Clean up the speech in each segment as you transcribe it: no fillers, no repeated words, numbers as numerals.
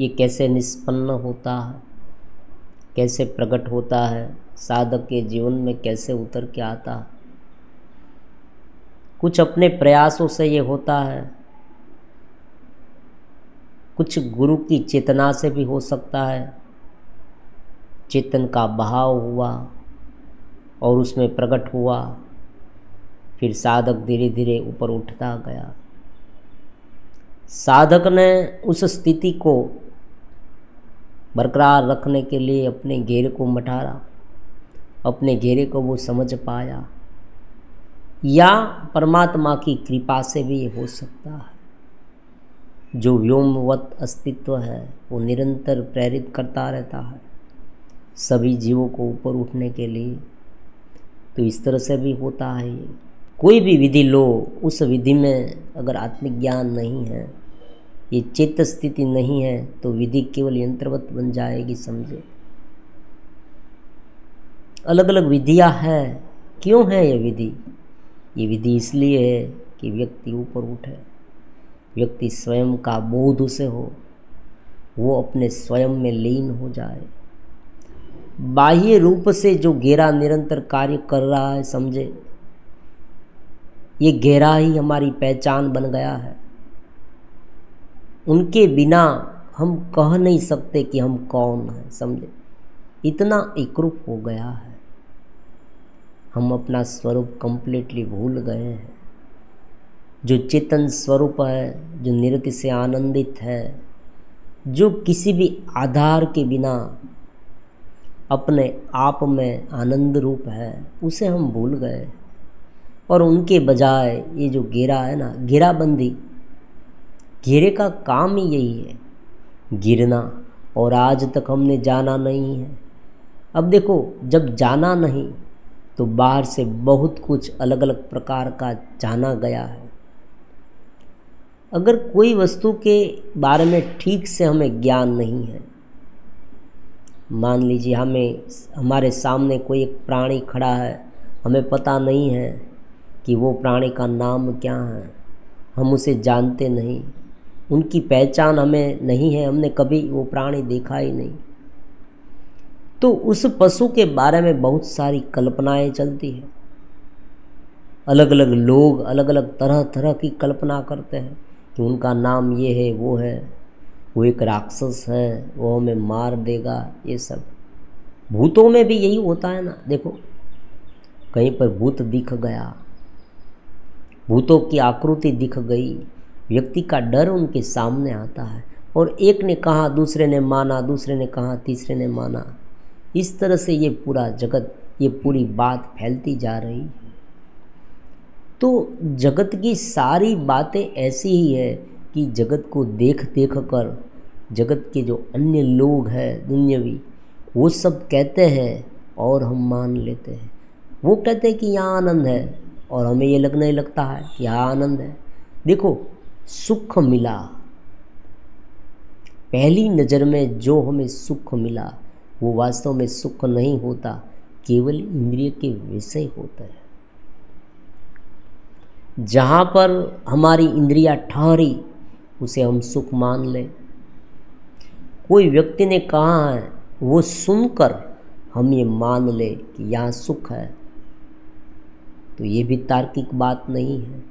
ये कैसे निष्पन्न होता है, कैसे प्रकट होता है, साधक के जीवन में कैसे उतर के आता है। कुछ अपने प्रयासों से ये होता है, कुछ गुरु की चेतना से भी हो सकता है। चेतन का बहाव हुआ और उसमें प्रकट हुआ, फिर साधक धीरे धीरे ऊपर उठता गया। साधक ने उस स्थिति को बरकरार रखने के लिए अपने घेरे को मटारा, अपने घेरे को वो समझ पाया, या परमात्मा की कृपा से भी ये हो सकता है। जो व्योमवत अस्तित्व है वो निरंतर प्रेरित करता रहता है सभी जीवों को ऊपर उठने के लिए। तो इस तरह से भी होता है। ये कोई भी विधि लो, उस विधि में अगर आत्मिक ज्ञान नहीं है, ये चेत स्थिति नहीं है, तो विधि केवल यंत्रवत बन जाएगी। समझे, अलग अलग विधियां हैं। क्यों है ये विधि? ये विधि इसलिए है कि व्यक्ति ऊपर उठे, व्यक्ति स्वयं का बोध उसे हो, वो अपने स्वयं में लीन हो जाए। बाह्य रूप से जो घेरा निरंतर कार्य कर रहा है, समझे, ये घेरा ही हमारी पहचान बन गया है। उनके बिना हम कह नहीं सकते कि हम कौन हैं। समझे, इतना एकरूप हो गया है, हम अपना स्वरूप कंप्लीटली भूल गए हैं। जो चेतन स्वरूप है, जो निरति से आनंदित है, जो किसी भी आधार के बिना अपने आप में आनंद रूप है, उसे हम भूल गए। और उनके बजाय ये जो घेरा है ना, घेराबंदी, घेरे का काम ही यही है, गिरना। और आज तक हमने जाना नहीं है। अब देखो, जब जाना नहीं तो बाहर से बहुत कुछ अलग अलग प्रकार का जाना गया है। अगर कोई वस्तु के बारे में ठीक से हमें ज्ञान नहीं है, मान लीजिए हमारे सामने कोई एक प्राणी खड़ा है, हमें पता नहीं है कि वो प्राणी का नाम क्या है, हम उसे जानते नहीं, उनकी पहचान हमें नहीं है, हमने कभी वो प्राणी देखा ही नहीं, तो उस पशु के बारे में बहुत सारी कल्पनाएं चलती है। अलग अलग लोग अलग अलग तरह तरह की कल्पना करते हैं कि उनका नाम ये है, वो एक राक्षस है, वो हमें मार देगा। ये सब भूतों में भी यही होता है ना। देखो, कहीं पर भूत दिख गया, भूतों की आकृति दिख गई, व्यक्ति का डर उनके सामने आता है, और एक ने कहा, दूसरे ने माना, दूसरे ने कहा, तीसरे ने माना। इस तरह से ये पूरा जगत, ये पूरी बात फैलती जा रही है। तो जगत की सारी बातें ऐसी ही है कि जगत को देख देख कर जगत के जो अन्य लोग हैं दुनियावी, वो सब कहते हैं और हम मान लेते हैं। वो कहते हैं कि यहाँ आनंद है और हमें ये लगने लगता है कि यहाँ आनंद है। देखो, सुख मिला, पहली नज़र में जो हमें सुख मिला वो वास्तव में सुख नहीं होता, केवल इंद्रिय के विषय होता है। जहाँ पर हमारी इंद्रियां ठहरी उसे हम सुख मान ले। कोई व्यक्ति ने कहा है, वो सुनकर हम ये मान ले कि यहाँ सुख है, तो ये भी तार्किक बात नहीं है।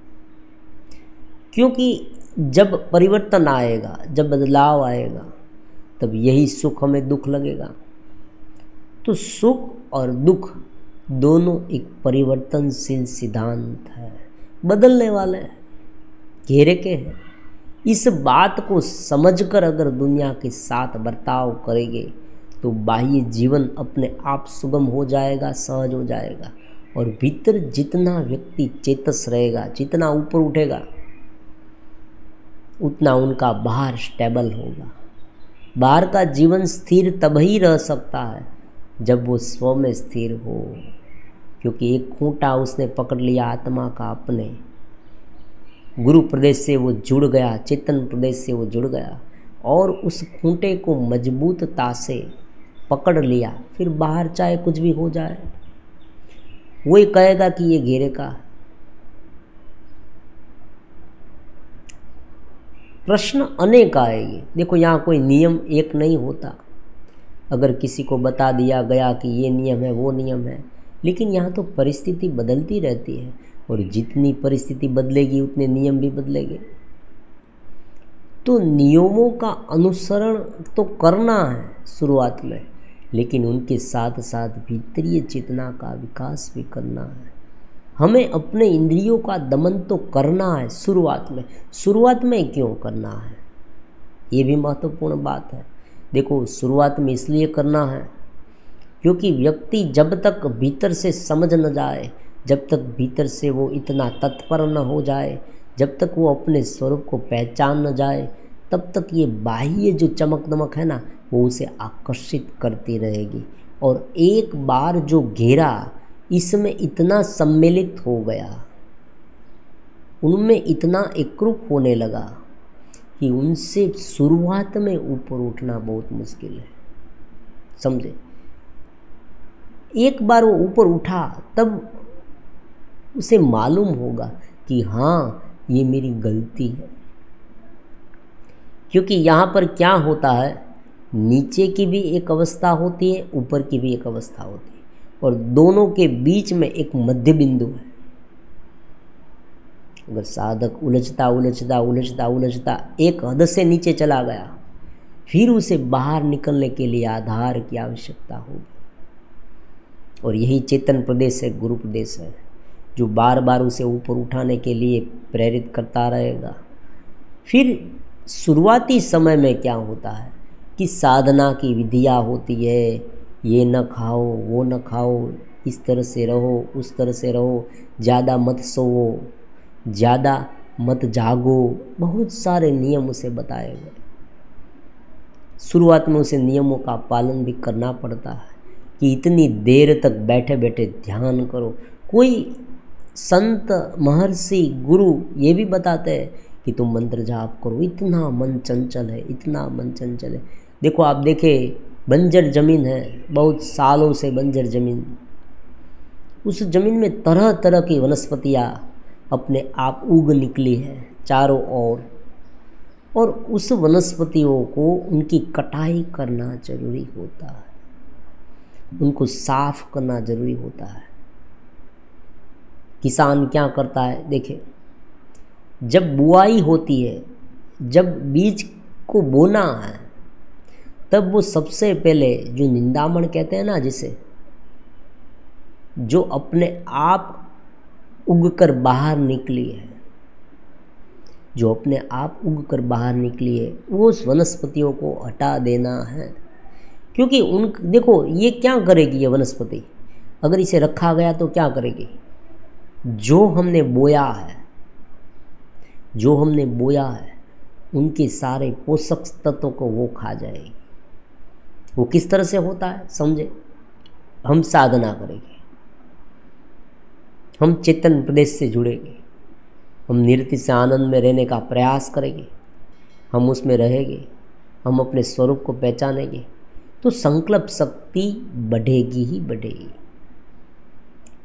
क्योंकि जब परिवर्तन आएगा, जब बदलाव आएगा, तब यही सुख हमें दुख लगेगा। तो सुख और दुख दोनों एक परिवर्तनशील सिद्धांत है, बदलने वाले हैं, घेरे के हैं। इस बात को समझकर अगर दुनिया के साथ बर्ताव करेंगे तो बाह्य जीवन अपने आप सुगम हो जाएगा, सहज हो जाएगा। और भीतर जितना व्यक्ति चेतस रहेगा, जितना ऊपर उठेगा, उतना उनका बाहर स्टेबल होगा। बाहर का जीवन स्थिर तभी रह सकता है जब वो स्व में स्थिर हो। क्योंकि एक खूंटा उसने पकड़ लिया आत्मा का अपने, गुरु प्रदेश से वो जुड़ गया, चेतन प्रदेश से वो जुड़ गया, और उस खूंटे को मजबूतता से पकड़ लिया। फिर बाहर चाहे कुछ भी हो जाए, वो ही कहेगा कि ये घेरे का। प्रश्न अनेक आएंगे। देखो यहाँ कोई नियम एक नहीं होता। अगर किसी को बता दिया गया कि ये नियम है वो नियम है, लेकिन यहाँ तो परिस्थिति बदलती रहती है, और जितनी परिस्थिति बदलेगी उतने नियम भी बदलेंगे। तो नियमों का अनुसरण तो करना है शुरुआत में, लेकिन उनके साथ साथ भीतरीय चेतना का विकास भी करना है। हमें अपने इंद्रियों का दमन तो करना है शुरुआत में। शुरुआत में क्यों करना है, ये भी महत्वपूर्ण बात है। देखो शुरुआत में इसलिए करना है क्योंकि व्यक्ति जब तक भीतर से समझ न जाए, जब तक भीतर से वो इतना तत्पर न हो जाए, जब तक वो अपने स्वरूप को पहचान न जाए, तब तक ये बाह्य जो चमक दमक है ना, वो उसे आकर्षित करती रहेगी। और एक बार जो घेरा इसमें इतना सम्मिलित हो गया, उनमें इतना एकरूप होने लगा कि उनसे शुरुआत में ऊपर उठना बहुत मुश्किल है। समझे? एक बार वो ऊपर उठा तब उसे मालूम होगा कि हाँ ये मेरी गलती है। क्योंकि यहाँ पर क्या होता है, नीचे की भी एक अवस्था होती है, ऊपर की भी एक अवस्था होती है, और दोनों के बीच में एक मध्य बिंदु है। अगर साधक उलझता उलझता उलझता उलझता एक हद से नीचे चला गया, फिर उसे बाहर निकलने के लिए आधार की आवश्यकता होगी। और यही चेतन प्रदेश है, गुरु प्रदेश है, जो बार बार उसे ऊपर उठाने के लिए प्रेरित करता रहेगा। फिर शुरुआती समय में क्या होता है कि साधना की विधियाँ होती है, ये न खाओ वो न खाओ, इस तरह से रहो उस तरह से रहो, ज़्यादा मत सोओ, ज़्यादा मत जागो, बहुत सारे नियम उसे बताए गए। शुरुआत में उसे नियमों का पालन भी करना पड़ता है कि इतनी देर तक बैठे बैठे ध्यान करो। कोई संत महर्षि गुरु ये भी बताते हैं कि तुम मंत्र जाप करो, इतना मन चंचल है, इतना मन चंचल है। देखो आप देखें, बंजर ज़मीन है, बहुत सालों से बंजर ज़मीन, उस ज़मीन में तरह तरह की वनस्पतियाँ अपने आप उग निकली है चारों ओर, और उस वनस्पतियों को उनकी कटाई करना जरूरी होता है, उनको साफ करना जरूरी होता है। किसान क्या करता है, देखें, जब बुआई होती है, जब बीज को बोना है, तब वो सबसे पहले जो निंदामण कहते हैं ना, जिसे जो अपने आप उगकर बाहर निकली है, जो अपने आप उगकर बाहर निकली है, वो उस वनस्पतियों को हटा देना है। क्योंकि देखो ये क्या करेगी, ये वनस्पति अगर इसे रखा गया तो क्या करेगी, जो हमने बोया है, जो हमने बोया है उनके सारे पोषक तत्वों को वो खा जाएगी। वो किस तरह से होता है समझे? हम साधना करेंगे, हम चेतन प्रदेश से जुड़ेंगे, हम निरति से आनंद में रहने का प्रयास करेंगे, हम उसमें रहेंगे, हम अपने स्वरूप को पहचानेंगे, तो संकल्प शक्ति बढ़ेगी ही बढ़ेगी।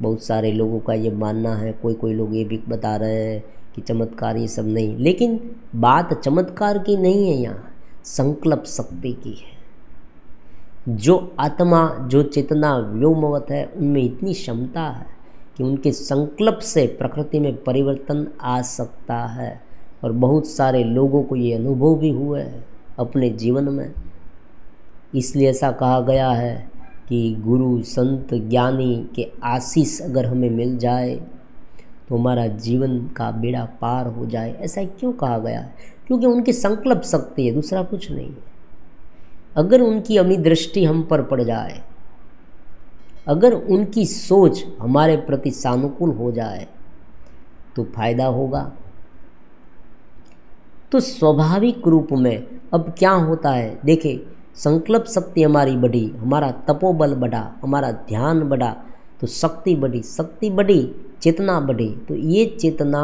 बहुत सारे लोगों का ये मानना है, कोई लोग ये भी बता रहे हैं कि चमत्कार ये सब नहीं, लेकिन बात चमत्कार की नहीं है, यहाँ संकल्प शक्ति की है। जो आत्मा, जो चेतना व्योमवत है, उनमें इतनी क्षमता है कि उनके संकल्प से प्रकृति में परिवर्तन आ सकता है। और बहुत सारे लोगों को ये अनुभव भी हुए हैं अपने जीवन में। इसलिए ऐसा कहा गया है कि गुरु संत ज्ञानी के आशीष अगर हमें मिल जाए तो हमारा जीवन का बेड़ा पार हो जाए। ऐसा क्यों कहा गया है? क्योंकि उनकी संकल्प शक्ति है, दूसरा कुछ नहीं है। अगर उनकी अमीर दृष्टि हम पर पड़ जाए, अगर उनकी सोच हमारे प्रति सानुकूल हो जाए तो फायदा होगा। तो स्वाभाविक रूप में अब क्या होता है, देखिए, संकल्प शक्ति हमारी बढ़ी, हमारा तपोबल बढ़ा, हमारा ध्यान बढ़ा, तो शक्ति बढ़ी, शक्ति बढ़ी, चेतना बढ़ी, तो ये चेतना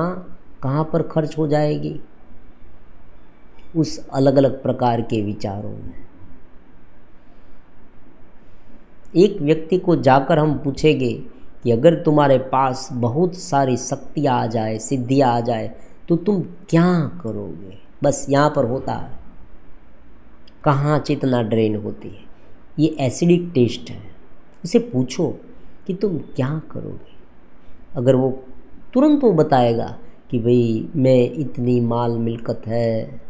कहाँ पर खर्च हो जाएगी? उस अलग अलग प्रकार के विचारों में। एक व्यक्ति को जाकर हम पूछेंगे कि अगर तुम्हारे पास बहुत सारी शक्तियाँ आ जाए, सिद्धियाँ आ जाए, तो तुम क्या करोगे? बस यहाँ पर होता है। कहाँ चेतना ड्रेन होती है। ये एसिडिक टेस्ट है। उसे पूछो कि तुम क्या करोगे। अगर वो तुरंत वो बताएगा कि भाई मैं इतनी माल मिल्कत है,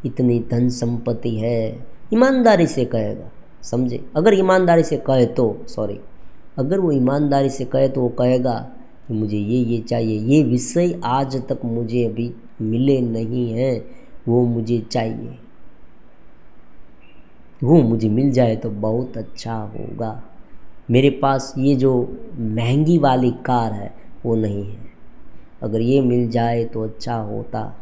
इतनी धन संपत्ति है, ईमानदारी से कहेगा, समझे। अगर ईमानदारी से कहे तो अगर वो ईमानदारी से कहे तो वो कहेगा कि मुझे ये चाहिए, ये विषय आज तक मुझे अभी मिले नहीं हैं, वो मुझे चाहिए, वो मुझे मिल जाए तो बहुत अच्छा होगा। मेरे पास ये जो महंगी वाली कार है वो नहीं है, अगर ये मिल जाए तो अच्छा होता।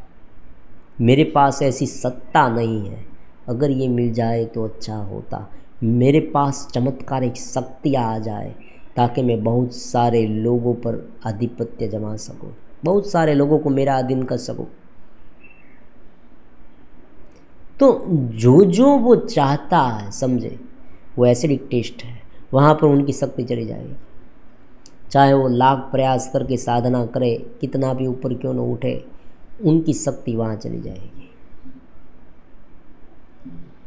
मेरे पास ऐसी सत्ता नहीं है, अगर ये मिल जाए तो अच्छा होता। मेरे पास चमत्कारिक शक्ति आ जाए ताकि मैं बहुत सारे लोगों पर आधिपत्य जमा सकूं, बहुत सारे लोगों को मेरा अधीन कर सकूं। तो जो वो चाहता है, समझे, वो एसिडिक टेस्ट है, वहाँ पर उनकी शक्ति चली जाएगी। चाहे वो लाख प्रयास करके साधना करे, कितना भी ऊपर क्यों न उठे, उनकी शक्ति वहाँ चली जाएगी।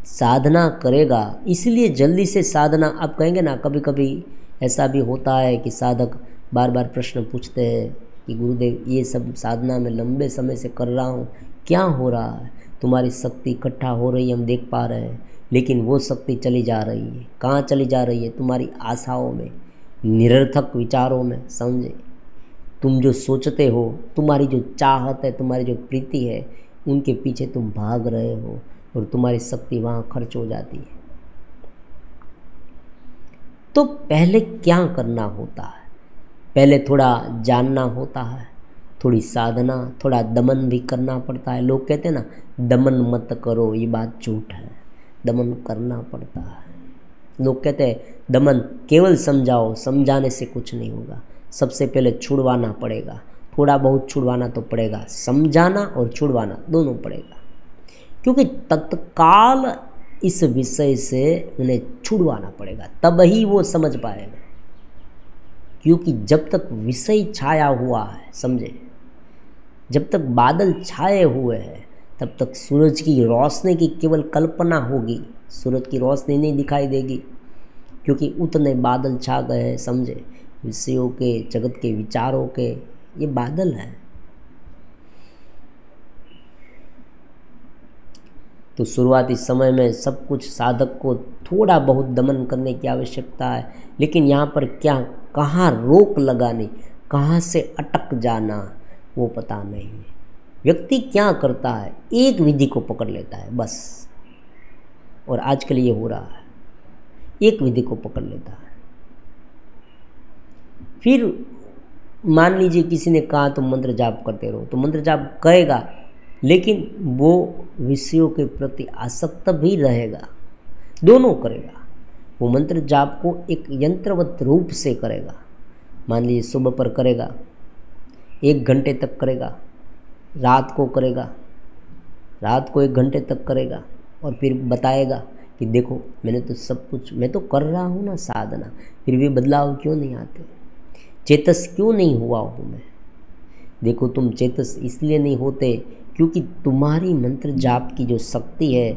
साधना करेगा, इसलिए जल्दी से साधना। आप कहेंगे ना, कभी कभी ऐसा भी होता है कि साधक बार बार प्रश्न पूछते हैं कि गुरुदेव ये सब साधना में लंबे समय से कर रहा हूँ, क्या हो रहा है। तुम्हारी शक्ति इकट्ठा हो रही है, हम देख पा रहे हैं, लेकिन वो शक्ति चली जा रही है। कहाँ चली जा रही है? तुम्हारी आशाओं में, निरर्थक विचारों में, समझे। तुम जो सोचते हो, तुम्हारी जो चाहत है, तुम्हारी जो प्रीति है, उनके पीछे तुम भाग रहे हो और तुम्हारी शक्ति वहाँ खर्च हो जाती है। तो पहले क्या करना होता है? पहले थोड़ा जानना होता है, थोड़ी साधना, थोड़ा दमन भी करना पड़ता है। लोग कहते हैं ना, दमन मत करो, ये बात झूठ है, दमन करना पड़ता है। लोग कहते हैं दमन केवल समझाओ, समझाने से कुछ नहीं होगा। सबसे पहले छुड़वाना पड़ेगा, थोड़ा बहुत छुड़वाना तो पड़ेगा, समझाना और छुड़वाना दोनों पड़ेगा, क्योंकि तत्काल इस विषय से उन्हें छुड़वाना पड़ेगा, तब ही वो समझ पाएगा। क्योंकि जब तक विषय छाया हुआ है, समझे, जब तक बादल छाए हुए हैं, तब तक सूरज की रोशनी की केवल कल्पना होगी, सूरज की रोशनी नहीं दिखाई देगी, क्योंकि उतने बादल छा गए हैं, समझे, विषयों के, जगत के विचारों के, ये बादल हैं। तो शुरुआती समय में सब कुछ साधक को थोड़ा बहुत दमन करने की आवश्यकता है, लेकिन यहाँ पर कहाँ रोक लगानी, कहाँ से अटक जाना, वो पता नहीं है। व्यक्ति क्या करता है, एक विधि को पकड़ लेता है बस, और आजकल ये हो रहा है, एक विधि को पकड़ लेता है। फिर मान लीजिए किसी ने कहा तो मंत्र जाप करते रहो, तो मंत्र जाप करेगा, लेकिन वो विषयों के प्रति आसक्त भी रहेगा, दोनों करेगा। वो मंत्र जाप को एक यंत्रवत रूप से करेगा। मान लीजिए सुबह पर करेगा, 1 घंटे तक करेगा, रात को करेगा, रात को 1 घंटे तक करेगा, और फिर बताएगा कि देखो मैंने तो सब कुछ, मैं तो कर रहा हूँ ना साधना, फिर भी बदलाव क्यों नहीं आते, चेतस क्यों नहीं हुआ हूँ मैं। देखो तुम चेतस इसलिए नहीं होते क्योंकि तुम्हारी मंत्र जाप की जो शक्ति है,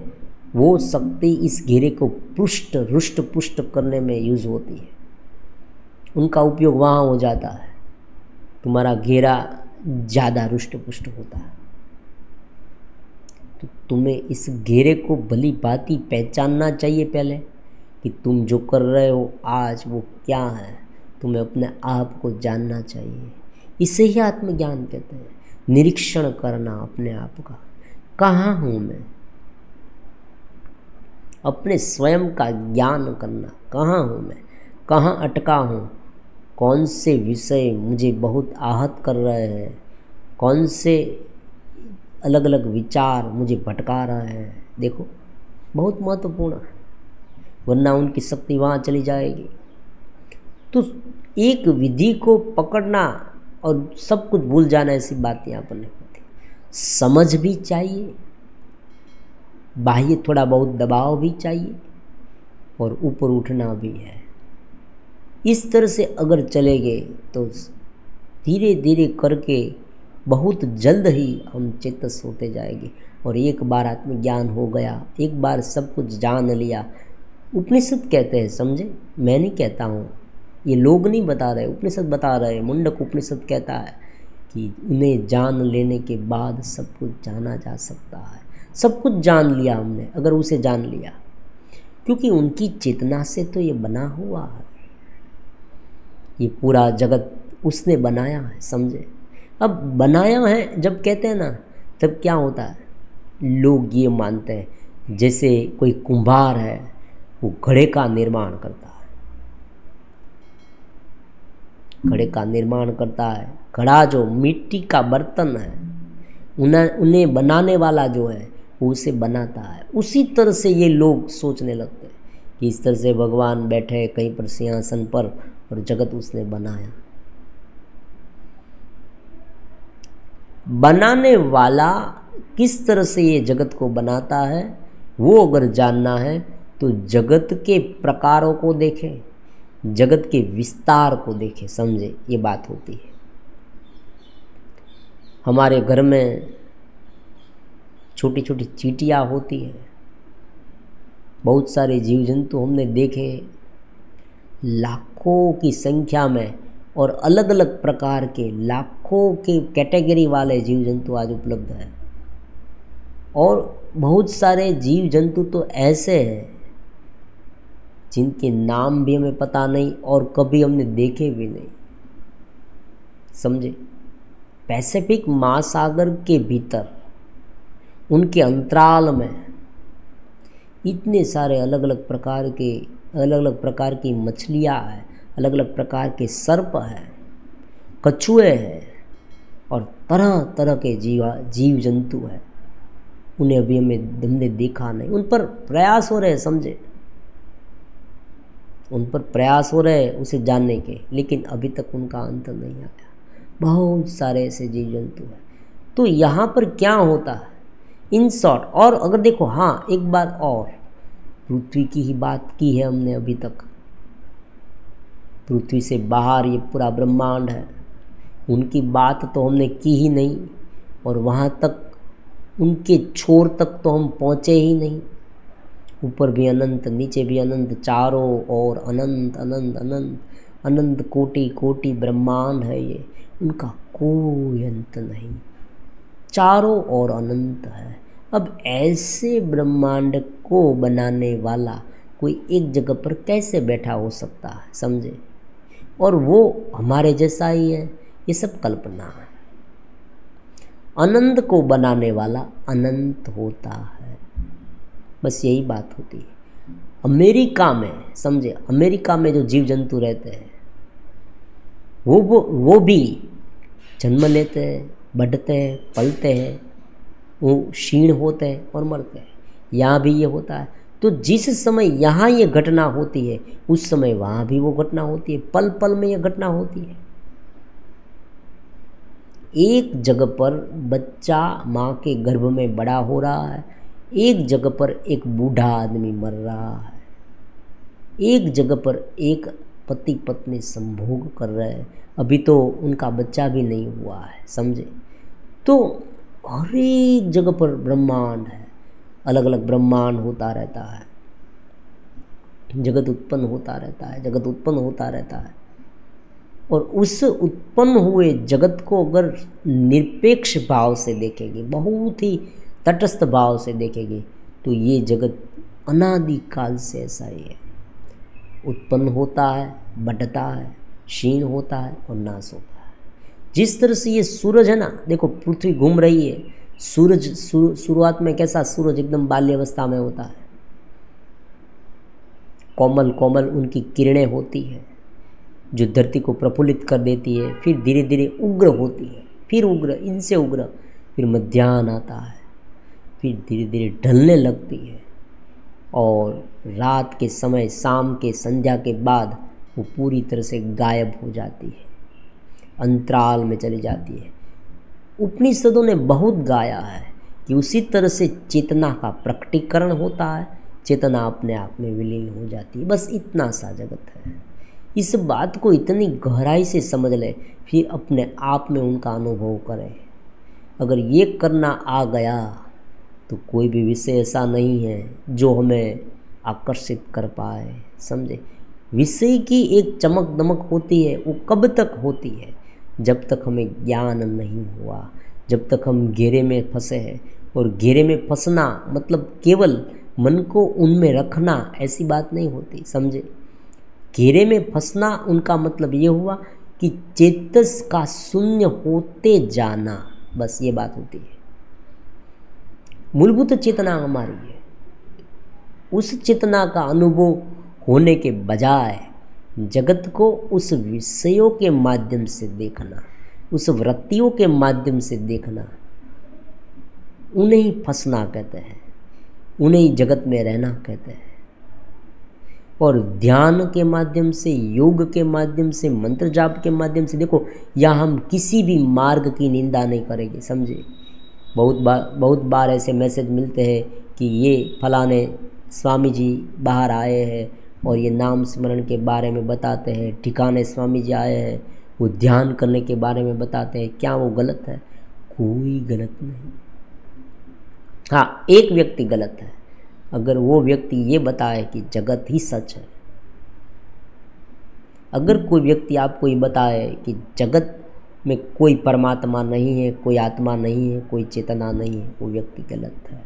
वो शक्ति इस घेरे को रुष्ट पुष्ट करने में यूज़ होती है, उनका उपयोग वहाँ हो जाता है, तुम्हारा घेरा ज़्यादा रुष्ट पुष्ट होता है। तो तुम्हें इस घेरे को भली भांति पहचानना चाहिए पहले कि तुम जो कर रहे हो आज वो क्या है, तुम्हें अपने आप को जानना चाहिए। इसे ही आत्मज्ञान कहते हैं, निरीक्षण करना अपने आप का, कहाँ हूँ मैं, अपने स्वयं का ज्ञान करना, कहाँ हूँ मैं, कहाँ अटका हूँ, कौन से विषय मुझे बहुत आहत कर रहे हैं, कौन से अलग अलग विचार मुझे भटका रहे हैं। देखो बहुत महत्वपूर्ण है, वरना उनकी शक्ति वहाँ चली जाएगी। तो एक विधि को पकड़ना और सब कुछ भूल जाना, ऐसी बात यहाँ पर नहीं होती। समझ भी चाहिए, बाह्य थोड़ा बहुत दबाव भी चाहिए, और ऊपर उठना भी है। इस तरह से अगर चले गए तो धीरे धीरे करके बहुत जल्द ही हम चेतस होते जाएंगे। और एक बार आत्मज्ञान हो गया, एक बार सब कुछ जान लिया, उपनिषद कहते हैं, समझे, मैं नहीं कहता हूँ, ये लोग नहीं बता रहे, उपनिषद बता रहे हैं। मुंडक उपनिषद कहता है कि उन्हें जान लेने के बाद सब कुछ जाना जा सकता है। सब कुछ जान लिया हमने, अगर उसे जान लिया, क्योंकि उनकी चेतना से तो ये बना हुआ है, ये पूरा जगत उसने बनाया है, समझे। अब बनाया है जब कहते हैं ना, तब क्या होता है, लोग ये मानते हैं जैसे कोई कुम्हार है, वो घड़े का निर्माण करता है, घड़े का निर्माण करता है। घड़ा जो मिट्टी का बर्तन है, उन्हें बनाने वाला जो है वो उसे बनाता है। उसी तरह से ये लोग सोचने लगते हैं कि इस तरह से भगवान बैठे कहीं पर सिंहासन पर और जगत उसने बनाया। बनाने वाला किस तरह से ये जगत को बनाता है, वो अगर जानना है तो जगत के प्रकारों को देखें, जगत के विस्तार को देखें, समझे, ये बात होती है। हमारे घर में छोटी छोटी चींटियाँ होती हैं, बहुत सारे जीव जंतु हमने देखे, लाखों की संख्या में, और अलग अलग प्रकार के लाखों के कैटेगरी वाले जीव जंतु आज उपलब्ध हैं। और बहुत सारे जीव जंतु तो ऐसे हैं जिनके नाम भी हमें पता नहीं और कभी हमने देखे भी नहीं, समझे। पैसिफिक महासागर के भीतर उनके अंतराल में इतने सारे अलग अलग प्रकार की मछलियाँ हैं, अलग अलग प्रकार के सर्प हैं, कछुए हैं, और तरह तरह के जीव जंतु हैं। उन्हें अभी हमने देखा नहीं, उन पर प्रयास हो रहे हैं, समझे, उन पर प्रयास हो रहे हैं उसे जानने के, लेकिन अभी तक उनका अंत नहीं आया। बहुत सारे ऐसे जीव जंतु हैं। तो यहाँ पर क्या होता है इन शॉर्ट। और अगर देखो, हाँ, एक बात और, पृथ्वी की ही बात की है हमने अभी तक, पृथ्वी से बाहर ये पूरा ब्रह्मांड है, उनकी बात तो हमने की ही नहीं, और वहाँ तक उनके छोर तक तो हम पहुँचे ही नहीं। ऊपर भी अनंत, नीचे भी अनंत, चारों ओर अनंत अनंत अनंत अनंत कोटि कोटि ब्रह्मांड है ये, उनका कोई अंत नहीं, चारों ओर अनंत है। अब ऐसे ब्रह्मांड को बनाने वाला कोई एक जगह पर कैसे बैठा हो सकता है, समझे। और वो हमारे जैसा ही है, ये सब कल्पना है। अनंत को बनाने वाला अनंत होता है, बस यही बात होती है। अमेरिका में, समझे, अमेरिका में जो जीव जंतु रहते हैं वो भी जन्म लेते हैं, बढ़ते हैं, पलते हैं, वो क्षीण होते हैं और मरते हैं। यहाँ भी ये होता है। तो जिस समय यहाँ ये घटना होती है, उस समय वहाँ भी वो घटना होती है, पल पल में ये घटना होती है। एक जगह पर बच्चा माँ के गर्भ में बड़ा हो रहा है, एक जगह पर एक बूढ़ा आदमी मर रहा है, एक जगह पर एक पति पत्नी संभोग कर रहे हैं, अभी तो उनका बच्चा भी नहीं हुआ है, समझे। तो हर एक जगह पर ब्रह्मांड है, अलग अलग ब्रह्मांड होता रहता है, जगत उत्पन्न होता रहता है, जगत उत्पन्न होता रहता है। और उस उत्पन्न हुए जगत को अगर निरपेक्ष भाव से देखेंगे, बहुत ही तटस्थ भाव से देखेंगे, तो ये जगत अनादिकाल से ऐसा ही है, उत्पन्न होता है, बढ़ता है, क्षीण होता है और नाश होता है। जिस तरह से ये सूरज है ना, देखो पृथ्वी घूम रही है, सूरज शुरुआत में कैसा, सूरज एकदम बाल्यावस्था में होता है, कोमल कोमल उनकी किरणें होती है जो धरती को प्रफुल्लित कर देती है, फिर धीरे धीरे उग्र होती है, फिर उग्र, इनसे उग्र, फिर मध्याह्न आता है, फिर धीरे धीरे ढलने लगती है, और रात के समय, शाम के, संध्या के बाद वो पूरी तरह से गायब हो जाती है, अंतराल में चली जाती है। उपनिषदों ने बहुत गाया है कि उसी तरह से चेतना का प्रकटीकरण होता है, चेतना अपने आप में विलीन हो जाती है। बस इतना सा जगत है। इस बात को इतनी गहराई से समझ ले, फिर अपने आप में उनका अनुभव करें। अगर ये करना आ गया तो कोई भी विषय ऐसा नहीं है जो हमें आकर्षित कर पाए, समझे। विषय की एक चमक दमक होती है, वो कब तक होती है? जब तक हमें ज्ञान नहीं हुआ, जब तक हम घेरे में फंसे हैं। और घेरे में फंसना मतलब केवल मन को उनमें रखना, ऐसी बात नहीं होती, समझे। घेरे में फंसना उनका मतलब ये हुआ कि चेतस का शून्य होते जाना, बस ये बात होती है। मूलभूत चेतना हमारी है, उस चेतना का अनुभव होने के बजाय जगत को उस विषयों के माध्यम से देखना, उस वृत्तियों के माध्यम से देखना, उन्हें ही फंसना कहते हैं, उन्हें ही जगत में रहना कहते हैं। और ध्यान के माध्यम से, योग के माध्यम से, मंत्र जाप के माध्यम से, देखो या हम किसी भी मार्ग की निंदा नहीं करेंगे, समझे। बहुत बार ऐसे मैसेज मिलते हैं कि ये फलाने स्वामी जी बाहर आए हैं और ये नाम स्मरण के बारे में बताते हैं, ठिकाने स्वामी जी आए हैं, वो ध्यान करने के बारे में बताते हैं। क्या वो गलत है? कोई गलत नहीं। हाँ, एक व्यक्ति गलत है, अगर वो व्यक्ति ये बताए कि जगत ही सच है। अगर कोई व्यक्ति आपको ये बताए कि जगत में कोई परमात्मा नहीं है, कोई आत्मा नहीं है, कोई चेतना नहीं है, वो व्यक्ति गलत है।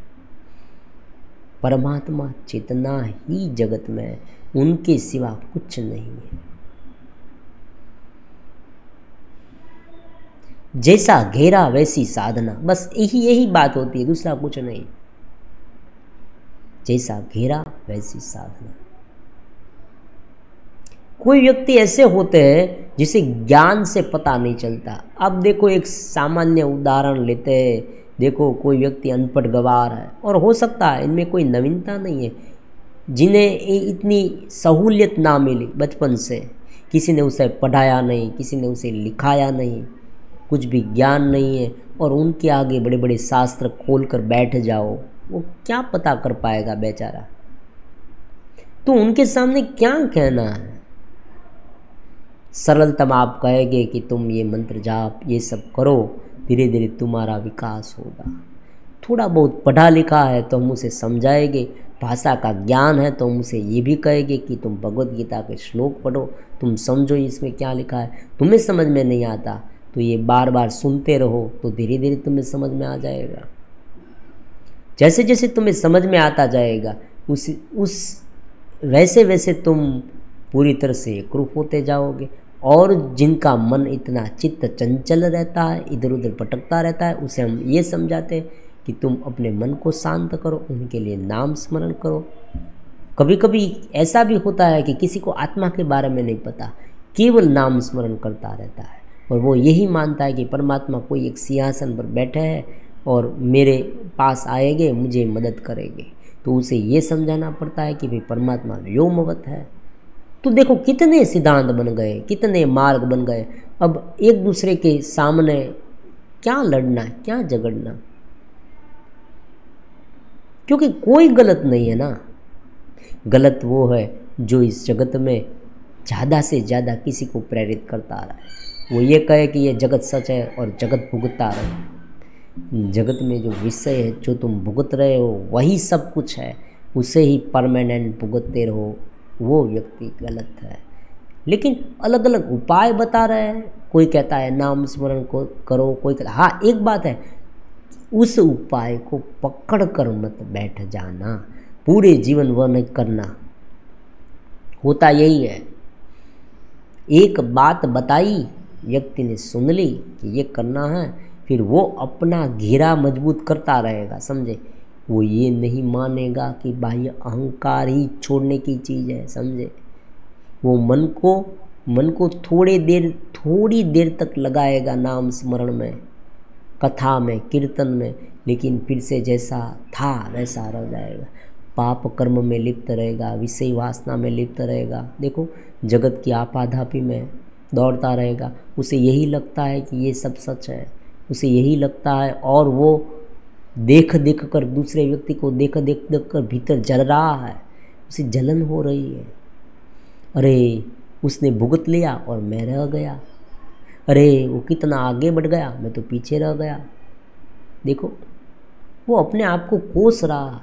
परमात्मा चेतना ही जगत में है, उनके सिवा कुछ नहीं है। जैसा घेरा वैसी साधना, बस यही बात होती है, दूसरा कुछ नहीं। जैसा घेरा वैसी साधना। कोई व्यक्ति ऐसे होते हैं जिसे ज्ञान से पता नहीं चलता। अब देखो एक सामान्य उदाहरण लेते हैं, देखो कोई व्यक्ति अनपढ़ गवार है, और हो सकता है इनमें कोई नवीनता नहीं है, जिन्हें इतनी सहूलियत ना मिली बचपन से, किसी ने उसे पढ़ाया नहीं, किसी ने उसे लिखाया नहीं, कुछ भी ज्ञान नहीं है, और उनके आगे बड़े बड़े शास्त्र खोल कर बैठ जाओ, वो क्या पता कर पाएगा बेचारा। तो उनके सामने क्या कहना है? सरलतम आप कहेंगे कि तुम ये मंत्र जाप ये सब करो, धीरे धीरे तुम्हारा विकास होगा। थोड़ा बहुत पढ़ा लिखा है तो हम उसे समझाएंगे, भाषा का ज्ञान है तो हम उसे ये भी कहेंगे कि तुम भगवद गीता के श्लोक पढ़ो, तुम समझो इसमें क्या लिखा है। तुम्हें समझ में नहीं आता तो ये बार बार सुनते रहो, तो धीरे धीरे तुम्हें समझ में आ जाएगा। जैसे जैसे तुम्हें समझ में आता जाएगा वैसे वैसे तुम पूरी तरह से एकरूप होते जाओगे। और जिनका मन इतना चित्त चंचल रहता है, इधर उधर भटकता रहता है, उसे हम ये समझाते हैं कि तुम अपने मन को शांत करो, उनके लिए नाम स्मरण करो। कभी कभी ऐसा भी होता है कि किसी को आत्मा के बारे में नहीं पता, केवल नाम स्मरण करता रहता है, और वो यही मानता है कि परमात्मा कोई एक सिंहासन पर बैठे हैं और मेरे पास आएंगे, मुझे मदद करेंगे। तो उसे ये समझाना पड़ता है कि भाई परमात्मा व्योमवत है। तो देखो कितने सिद्धांत बन गए, कितने मार्ग बन गए। अब एक दूसरे के सामने क्या लड़ना, क्या झगड़ना, क्योंकि कोई गलत नहीं है ना। गलत वो है जो इस जगत में ज़्यादा से ज़्यादा किसी को प्रेरित करता रहा है, वो ये कहे कि ये जगत सच है और जगत भुगतता रहे। जगत में जो विषय है, जो तुम भुगत रहे हो, वही सब कुछ है, उसे ही परमानेंट भुगतते रहो, वो व्यक्ति गलत है। लेकिन अलग अलग उपाय बता रहे हैं, कोई कहता है नाम स्मरण को करो, कोई कहता, हाँ एक बात है, उस उपाय को पकड़ कर मत बैठ जाना, पूरे जीवन वह नहीं करना। होता यही है, एक बात बताई, व्यक्ति ने सुन ली कि ये करना है, फिर वो अपना घेरा मजबूत करता रहेगा, समझे। वो ये नहीं मानेगा कि बाह्य अहंकार ही छोड़ने की चीज़ है, समझे। वो मन को थोड़ी देर तक लगाएगा नाम स्मरण में, कथा में, कीर्तन में, लेकिन फिर से जैसा था वैसा रह जाएगा। पाप कर्म में लिप्त रहेगा, विषय वासना में लिप्त रहेगा, देखो जगत की आपाधापी में दौड़ता रहेगा। उसे यही लगता है कि ये सब सच है, उसे यही लगता है, और वो देख कर दूसरे व्यक्ति को देख कर भीतर जल रहा है, उसे जलन हो रही है। अरे उसने भुगत लिया और मैं रह गया, अरे वो कितना आगे बढ़ गया, मैं तो पीछे रह गया। देखो वो अपने आप को कोस रहा,